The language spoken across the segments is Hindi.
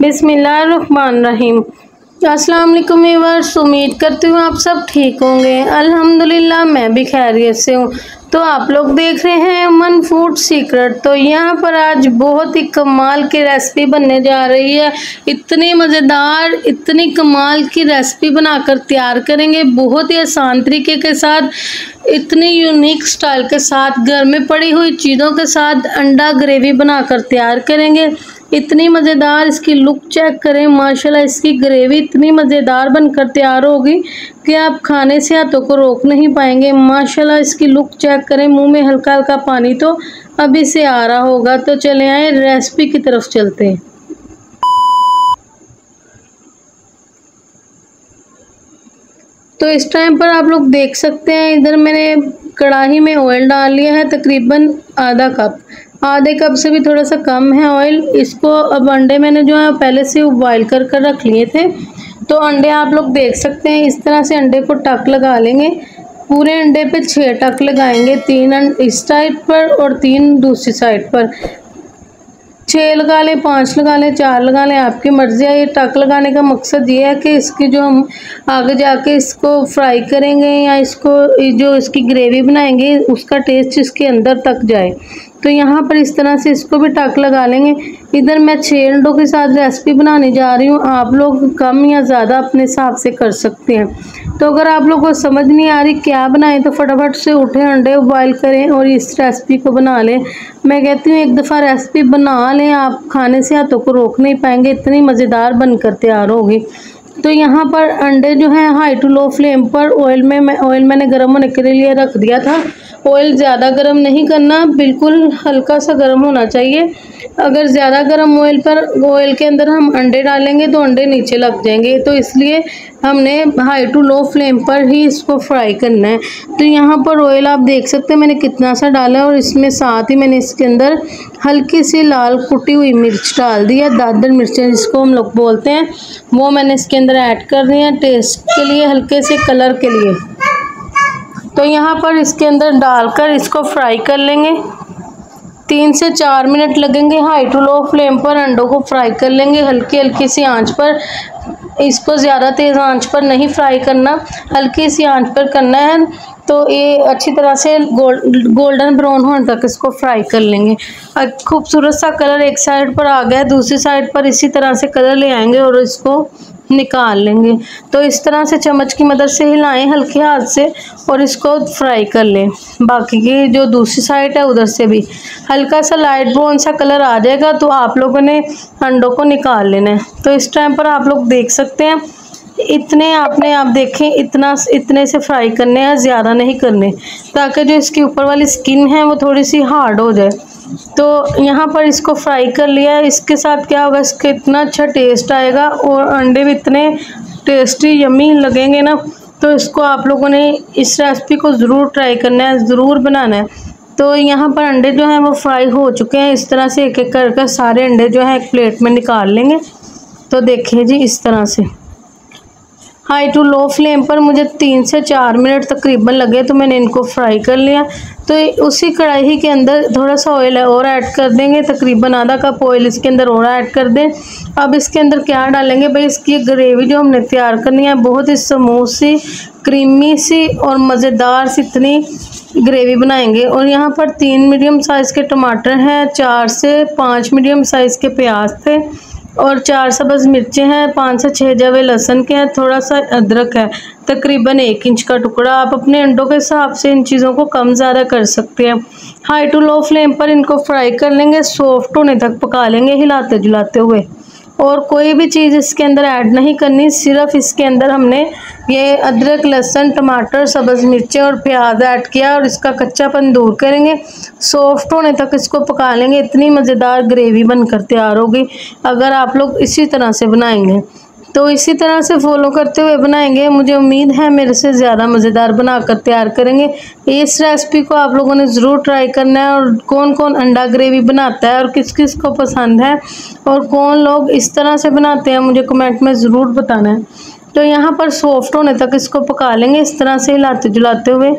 बिस्मिल्लाहिर्रहमानिर्रहीम। अस्सलाम वालेकुम व्यूअर्स, उम्मीद करती हूँ आप सब ठीक होंगे। अल्हम्दुलिल्लाह मैं भी खैरियत से हूँ। तो आप लोग देख रहे हैं अमन फूड सीक्रेट। तो यहाँ पर आज बहुत ही कमाल की रेसिपी बनने जा रही है। इतनी मज़ेदार, इतनी कमाल की रेसिपी बनाकर तैयार करेंगे बहुत ही आसान तरीके के साथ, इतनी यूनिक स्टाइल के साथ, घर में पड़ी हुई चीज़ों के साथ अंडा ग्रेवी बनाकर तैयार करेंगे। इतनी मज़ेदार, इसकी लुक चेक करें माशाल्लाह। इसकी ग्रेवी इतनी मज़ेदार बनकर तैयार होगी कि आप खाने से हाथों को रोक नहीं पाएंगे। माशाल्लाह इसकी लुक चेक करें, मुंह में हल्का हल्का पानी तो अभी से आ रहा होगा। तो चले आए रेसिपी की तरफ चलते हैं। तो इस टाइम पर आप लोग देख सकते हैं, इधर मैंने कढ़ाई में ऑयल डाल लिया है तकरीबन आधा कप। आधे कप से भी थोड़ा सा कम है ऑयल। इसको अब अंडे मैंने जो है पहले से बॉईल कर रख लिए थे। तो अंडे आप लोग देख सकते हैं, इस तरह से अंडे को टक लगा लेंगे। पूरे अंडे पे 6 टक लगाएंगे, 3 इस साइड पर और 3 दूसरी साइड पर। 6 लगा लें, 5 लगा लें, 4 लगा लें, आपकी मर्ज़ी है। ये टक लगाने का मकसद ये है कि इसकी जो हम आगे जाके इसको फ्राई करेंगे या इसको जो इसकी ग्रेवी बनाएंगे उसका टेस्ट इसके अंदर तक जाए। तो यहाँ पर इस तरह से इसको भी टक लगा लेंगे। इधर मैं 6 अंडों के साथ रेसिपी बनाने जा रही हूँ। आप लोग कम या ज़्यादा अपने हिसाब से कर सकते हैं। तो अगर आप लोगों को समझ नहीं आ रही क्या बनाएं तो फटाफट से उठे, अंडे बॉईल करें और इस रेसिपी को बना लें। मैं कहती हूँ एक दफ़ा रेसिपी बना लें, आप खाने से हाथों को रोक नहीं पाएंगे, इतनी मज़ेदार बनकर तैयार होगी। तो यहाँ पर अंडे जो हैं हाई टू लो फ्लेम पर ऑयल मैंने गर्म होने के लिए रख दिया था। ऑयल ज़्यादा गर्म नहीं करना, बिल्कुल हल्का सा गर्म होना चाहिए। अगर ज़्यादा गर्म ऑयल के अंदर हम अंडे डालेंगे तो अंडे नीचे लग जाएंगे, तो इसलिए हमने हाई टू लो फ्लेम पर ही इसको फ्राई करना है। तो यहाँ पर ऑयल आप देख सकते हैं मैंने कितना सा डाला है, और इसमें साथ ही मैंने इसके अंदर हल्की सी लाल कुटी हुई मिर्च डाल दी है। दादर मिर्चें जिसको हम लोग बोलते हैं, वो मैंने इसके अंदर ऐड कर दी है टेस्ट के लिए, हल्के से कलर के लिए। तो यहाँ पर इसके अंदर डालकर इसको फ्राई कर लेंगे। 3 से 4 मिनट लगेंगे हाई टू लो फ्लेम पर अंडों को फ्राई कर लेंगे, हल्की हल्की सी आंच पर। इसको ज़्यादा तेज़ आंच पर नहीं फ्राई करना, हल्की सी आंच पर करना है। तो ये अच्छी तरह से गोल्डन ब्राउन होने तक इसको फ्राई कर लेंगे। खूबसूरत सा कलर एक साइड पर आ गया, दूसरी साइड पर इसी तरह से कलर ले आएंगे और इसको निकाल लेंगे। तो इस तरह से चम्मच की मदद से हिलाएं हल्के हाथ से और इसको फ्राई कर लें। बाकी की जो दूसरी साइड है उधर से भी हल्का सा लाइट ब्राउन सा कलर आ जाएगा तो आप लोगों ने अंडों को निकाल लेना है। तो इस टाइम पर आप लोग देख सकते हैं इतने आप देखें, इतने से फ्राई करने हैं, ज़्यादा नहीं करने, ताकि जो इसके ऊपर वाली स्किन है वो थोड़ी सी हार्ड हो जाए। तो यहाँ पर इसको फ्राई कर लिया है। इसके साथ क्या होगा, इसका इतना अच्छा टेस्ट आएगा और अंडे भी इतने टेस्टी यम्मी लगेंगे ना। तो इसको आप लोगों ने इस रेसिपी को ज़रूर ट्राई करना है, ज़रूर बनाना है। तो यहाँ पर अंडे जो हैं वो फ्राई हो चुके हैं। इस तरह से एक एक कर सारे अंडे जो हैं एक प्लेट में निकाल लेंगे। तो देखिए जी, इस तरह से हाई टू लो फ्लेम पर मुझे 3 से 4 मिनट तकरीबन लगे, तो मैंने इनको फ्राई कर लिया। तो उसी कढ़ाई के अंदर थोड़ा सा ऑयल और ऐड कर देंगे, तकरीबन आधा कप ऑयल इसके अंदर और ऐड कर दें। अब इसके अंदर क्या डालेंगे भाई, इसकी ग्रेवी जो हमने तैयार करनी है बहुत ही स्मूथ सी, क्रीमी सी और मज़ेदार सी इतनी ग्रेवी बनाएंगे। और यहाँ पर 3 मीडियम साइज़ के टमाटर हैं, 4 से 5 मीडियम साइज़ के प्याज थे और 4 सब्ज़ मिर्चें हैं, 5 से 6 जवे लहसुन के हैं, थोड़ा सा अदरक है, तकरीबन 1 इंच का टुकड़ा। आप अपने अंडों के हिसाब से इन चीज़ों को कम ज़्यादा कर सकते हैं। हाई टू लो फ्लेम पर इनको फ्राई कर लेंगे, सॉफ्ट होने तक पका लेंगे हिलाते जुलाते हुए। और कोई भी चीज़ इसके अंदर ऐड नहीं करनी, सिर्फ इसके अंदर हमने ये अदरक, लहसुन, टमाटर, सब्ज़ मिर्चें और प्याज ऐड किया और इसका कच्चापन दूर करेंगे। सॉफ्ट होने तक इसको पका लेंगे। इतनी मज़ेदार ग्रेवी बनकर तैयार होगी अगर आप लोग इसी तरह से बनाएंगे। तो इसी तरह से फॉलो करते हुए बनाएंगे, मुझे उम्मीद है मेरे से ज़्यादा मज़ेदार बनाकर तैयार करेंगे। इस रेसिपी को आप लोगों ने ज़रूर ट्राई करना है। और कौन कौन अंडा ग्रेवी बनाता है और किस किस को पसंद है और कौन लोग इस तरह से बनाते हैं, मुझे कमेंट में ज़रूर बताना है। तो यहाँ पर सॉफ्ट होने तक इसको पका लेंगे, इस तरह से हिलाते जुलाते हुए।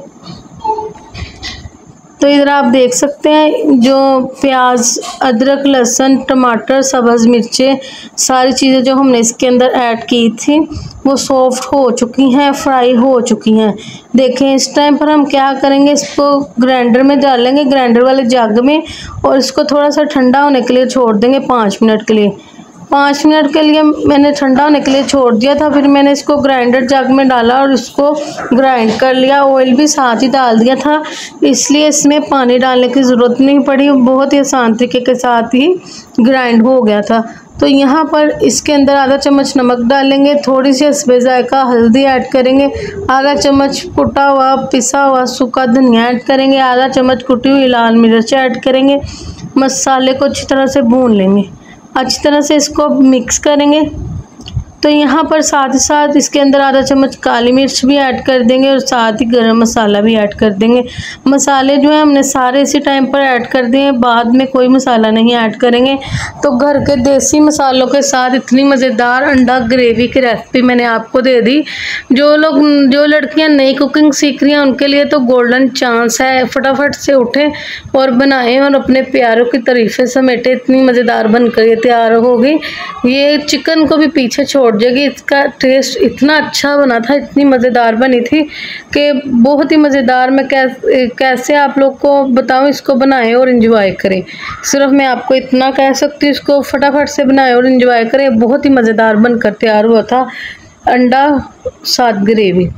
तो इधर आप देख सकते हैं जो प्याज, अदरक, लहसुन, टमाटर, सब्ज़ मिर्चें, सारी चीज़ें जो हमने इसके अंदर ऐड की थी वो सॉफ्ट हो चुकी हैं, फ्राई हो चुकी हैं। देखें इस टाइम पर हम क्या करेंगे, इसको ग्राइंडर में डालेंगे, ग्राइंडर वाले जग में, और इसको थोड़ा सा ठंडा होने के लिए छोड़ देंगे 5 मिनट के लिए। 5 मिनट के लिए मैंने ठंडा होने के लिए छोड़ दिया था। फिर मैंने इसको ग्राइंडर जग में डाला और इसको ग्राइंड कर लिया। ऑयल भी साथ ही डाल दिया था, इसलिए इसमें पानी डालने की ज़रूरत नहीं पड़ी, बहुत ही आसान तरीके के साथ ही ग्राइंड हो गया था। तो यहाँ पर इसके अंदर आधा चम्मच नमक डालेंगे, थोड़ी सी हस्बे जायका हल्दी ऐड करेंगे, आधा चम्मच कुटा हुआ पिसा हुआ सूखा धनिया ऐड करेंगे, आधा चम्मच कुटी हुई लाल मिर्च ऐड करेंगे। मसाले को अच्छी तरह से भून लेंगे, अच्छी तरह से इसको मिक्स करेंगे। तो यहाँ पर साथ ही साथ इसके अंदर आधा चम्मच काली मिर्च भी ऐड कर देंगे और साथ ही गरम मसाला भी ऐड कर देंगे। मसाले जो है हमने सारे इसी टाइम पर ऐड कर दिए, बाद में कोई मसाला नहीं ऐड करेंगे। तो घर के देसी मसालों के साथ इतनी मज़ेदार अंडा ग्रेवी की रेसिपी मैंने आपको दे दी। जो लड़कियाँ नई कुकिंग सीख रही हैं उनके लिए तो गोल्डन चांस है, फटाफट से उठें और बनाएं और अपने प्यारों की तारीफ़ें समेटें। इतनी मज़ेदार बनकर ये तैयार होगी, ये चिकन को भी पीछे छोड़ जाएगी। इसका टेस्ट इतना अच्छा बना था, इतनी मज़ेदार बनी थी कि बहुत ही मज़ेदार। मैं कैसे आप लोग को बताऊं, इसको बनाएं और एंजॉय करें। सिर्फ मैं आपको इतना कह सकती हूँ, इसको फटाफट से बनाएं और एंजॉय करें। बहुत ही मज़ेदार बनकर तैयार हुआ था अंडा साथ ग्रेवी।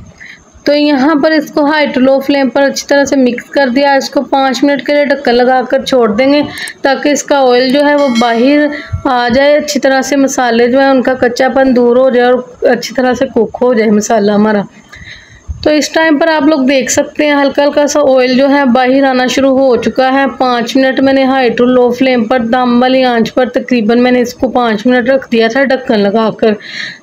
तो यहाँ पर इसको हाई टू लो फ्लेम पर अच्छी तरह से मिक्स कर दिया। इसको 5 मिनट के लिए ढक्कन लगाकर छोड़ देंगे ताकि इसका ऑयल जो है वो बाहर आ जाए, अच्छी तरह से मसाले जो है उनका कच्चापन दूर हो जाए और अच्छी तरह से कुक हो जाए मसाला हमारा। तो इस टाइम पर आप लोग देख सकते हैं हल्का हल्का सा ऑयल जो है बाहर आना शुरू हो चुका है। 5 मिनट मैंने हाई टू लो फ्लेम पर दम वाली आंच पर तकरीबन मैंने इसको 5 मिनट रख दिया था ढक्कन लगाकर,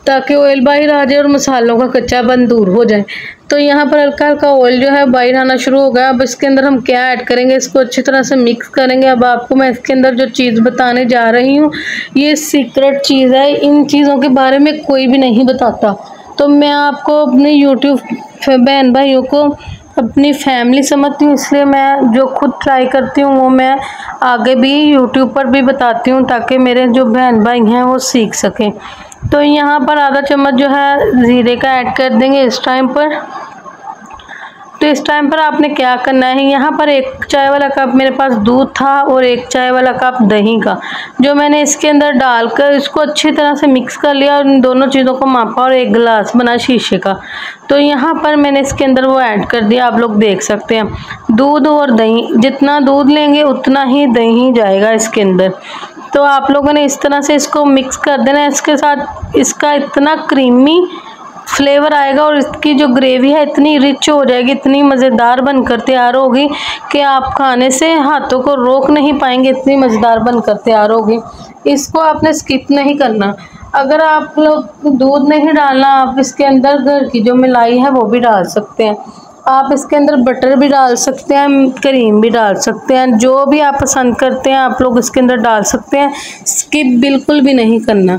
ताकि ऑयल बाहर आ जाए और मसालों का कच्चापन दूर हो जाए। तो यहाँ पर हल्का हल्का ऑयल जो है बाहर आना शुरू हो गया। अब इसके अंदर हम क्या ऐड करेंगे, इसको अच्छी तरह से मिक्स करेंगे। अब आपको मैं इसके अंदर जो चीज़ बताने जा रही हूँ ये सीक्रेट चीज़ है, इन चीज़ों के बारे में कोई भी नहीं बताता। तो मैं आपको अपने यूट्यूब बहन भाइयों को अपनी फैमिली समझती हूँ, इसलिए मैं जो खुद ट्राई करती हूँ वो मैं आगे भी यूट्यूब पर भी बताती हूँ ताकि मेरे जो बहन भाई हैं वो सीख सकें। तो यहाँ पर आधा चम्मच जो है ज़ीरे का ऐड कर देंगे इस टाइम पर। तो इस टाइम पर आपने क्या करना है, यहाँ पर 1 चाय वाला कप मेरे पास दूध था और 1 चाय वाला कप दही का, जो मैंने इसके अंदर डालकर इसको अच्छी तरह से मिक्स कर लिया और इन दोनों चीज़ों को मापा और 1 गिलास बना शीशे का। तो यहाँ पर मैंने इसके अंदर वो ऐड कर दिया, आप लोग देख सकते हैं। दूध और दही, जितना दूध लेंगे उतना ही दही जाएगा इसके अंदर। तो आप लोगों ने इस तरह से इसको मिक्स कर देना है। इसके साथ इसका इतना क्रीमी फ्लेवर आएगा और इसकी जो ग्रेवी है इतनी रिच हो जाएगी, इतनी मज़ेदार बनकर तैयार होगी कि आप खाने से हाथों को रोक नहीं पाएंगे, इतनी मज़ेदार बनकर तैयार होगी। इसको आपने स्किप नहीं करना। अगर आप लोग दूध नहीं डालना, आप इसके अंदर घर की जो मलाई है वो भी डाल सकते हैं। आप इसके अंदर बटर भी डाल सकते हैं, क्रीम भी डाल सकते हैं, जो भी आप पसंद करते हैं आप लोग इसके अंदर डाल सकते हैं। स्किप बिल्कुल भी नहीं करना।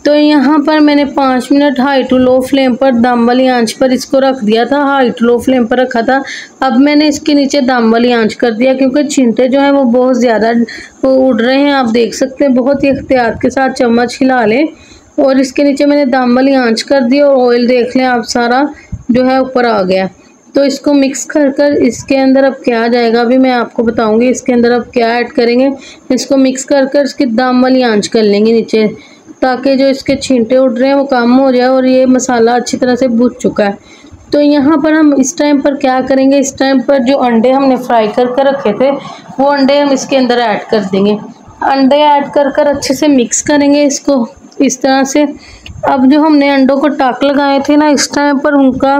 तो यहाँ पर मैंने 5 minute high to low flame पर दम वाली आंच पर इसको रख दिया था, हाई टू लो फ्लेम पर रखा था। अब मैंने इसके नीचे दम वाली आंच कर दिया क्योंकि छींटे जो हैं वो बहुत ज़्यादा उड़ रहे हैं। आप देख सकते हैं, बहुत ही एहतियात के साथ चम्मच हिला लें और इसके नीचे मैंने दम वाली आंच कर दी और ऑयल देख लें आप सारा जो है ऊपर आ गया। तो इसको मिक्स कर कर इसके अंदर अब क्या जाएगा अभी मैं आपको बताऊँगी। इसके अंदर अब क्या ऐड करेंगे, इसको मिक्स कर कर इसकी दम वाली आंच कर लेंगे नीचे, ताकि जो इसके छींटे उड़ रहे हैं वो कम हो जाए और ये मसाला अच्छी तरह से भुन चुका है। तो यहाँ पर हम इस टाइम पर क्या करेंगे, इस टाइम पर जो अंडे हमने फ्राई कर रखे थे वो अंडे हम इसके अंदर ऐड कर देंगे। अंडे ऐड कर कर अच्छे से मिक्स करेंगे इसको इस तरह से। अब जो हमने अंडों को टाक लगाए थे ना, इस टाइम पर उनका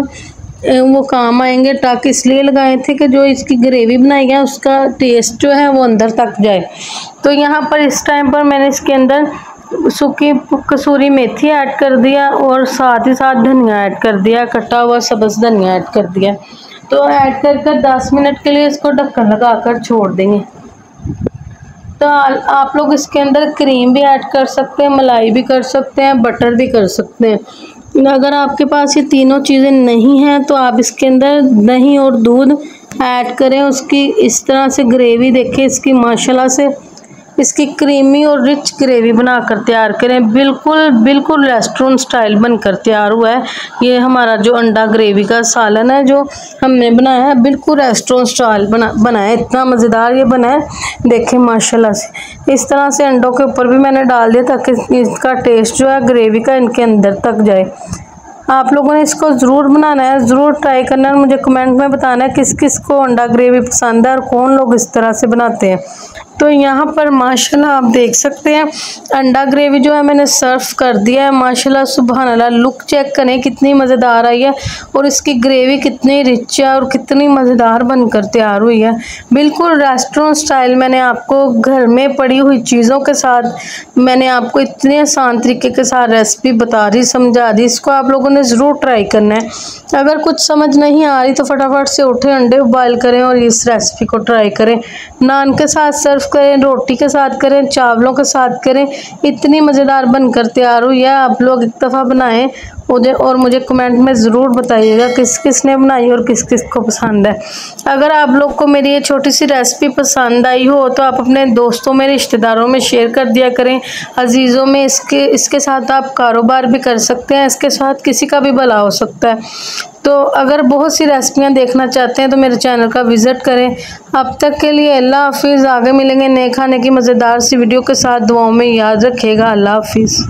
वो काम आएंगे। टाक इसलिए लगाए थे कि जो इसकी ग्रेवी बनाई है उसका टेस्ट जो है वो अंदर तक जाए। तो यहाँ पर इस टाइम पर मैंने इसके अंदर सूखी कसूरी मेथी ऐड कर दिया और साथ ही साथ धनिया ऐड कर दिया, कटा हुआ सब्ज़ धनिया ऐड कर दिया। तो ऐड कर 10 मिनट के लिए इसको ढक्कन लगाकर छोड़ देंगे। तो आप लोग इसके अंदर क्रीम भी ऐड कर सकते हैं, मलाई भी कर सकते हैं, बटर भी कर सकते हैं। अगर आपके पास ये तीनों चीज़ें नहीं हैं तो आप इसके अंदर दही और दूध ऐड करें उसकी इस तरह से ग्रेवी। देखिए इसकी माशाल्लाह से इसकी क्रीमी और रिच ग्रेवी बनाकर तैयार करें। बिल्कुल रेस्टोरेंट स्टाइल बनकर तैयार हुआ है। ये हमारा जो अंडा ग्रेवी का सालन है जो हमने बनाया है, बिल्कुल रेस्टोरेंट स्टाइल बना है। इतना मज़ेदार ये बना है, देखें माशाल्लाह से। इस तरह से अंडों के ऊपर भी मैंने डाल दिया ताकि इसका टेस्ट जो है ग्रेवी का इनके अंदर तक जाए। आप लोगों ने इसको ज़रूर बनाना है, ज़रूर ट्राई करना है। मुझे कमेंट में बताना है किस किस को अंडा ग्रेवी पसंद है और कौन लोग इस तरह से बनाते हैं। तो यहाँ पर माशाल्लाह आप देख सकते हैं अंडा ग्रेवी जो है मैंने सर्व कर दिया है। माशाल्लाह सुभान अल्लाह, लुक चेक करें कितनी मज़ेदार आई है और इसकी ग्रेवी कितनी रिच है और कितनी मज़ेदार बनकर तैयार हुई है। बिल्कुल रेस्टोरेंट स्टाइल मैंने आपको घर में पड़ी हुई चीज़ों के साथ मैंने आपको इतने आसान तरीके के साथ रेसिपी बता दी, समझा दी। इसको आप लोगों ने ज़रूर ट्राई करना है। अगर कुछ समझ नहीं आ रही तो फटाफट से उठे, अंडे उबाल करें और इस रेसिपी को ट्राई करें। नान के साथ सर्व करें, रोटी के साथ करें, चावलों के साथ करें, इतनी मज़ेदार बनकर तैयार हुई है। आप लोग एक दफ़ा बनाएं और मुझे कमेंट में ज़रूर बताइएगा किस किस ने बनाई और किस किस को पसंद है। अगर आप लोग को मेरी ये छोटी सी रेसिपी पसंद आई हो तो आप अपने दोस्तों में, रिश्तेदारों में शेयर कर दिया करें, अजीज़ों में। इसके साथ आप कारोबार भी कर सकते हैं, इसके साथ किसी का भी भला हो सकता है। तो अगर बहुत सी रेसिपियाँ देखना चाहते हैं तो मेरे चैनल का विज़िट करें। अब तक के लिए अल्लाह हाफिज़। आगे मिलेंगे नए खाने की मज़ेदार सी वीडियो के साथ। दुआओं में याद रखिएगा। अल्लाह हाफिज़।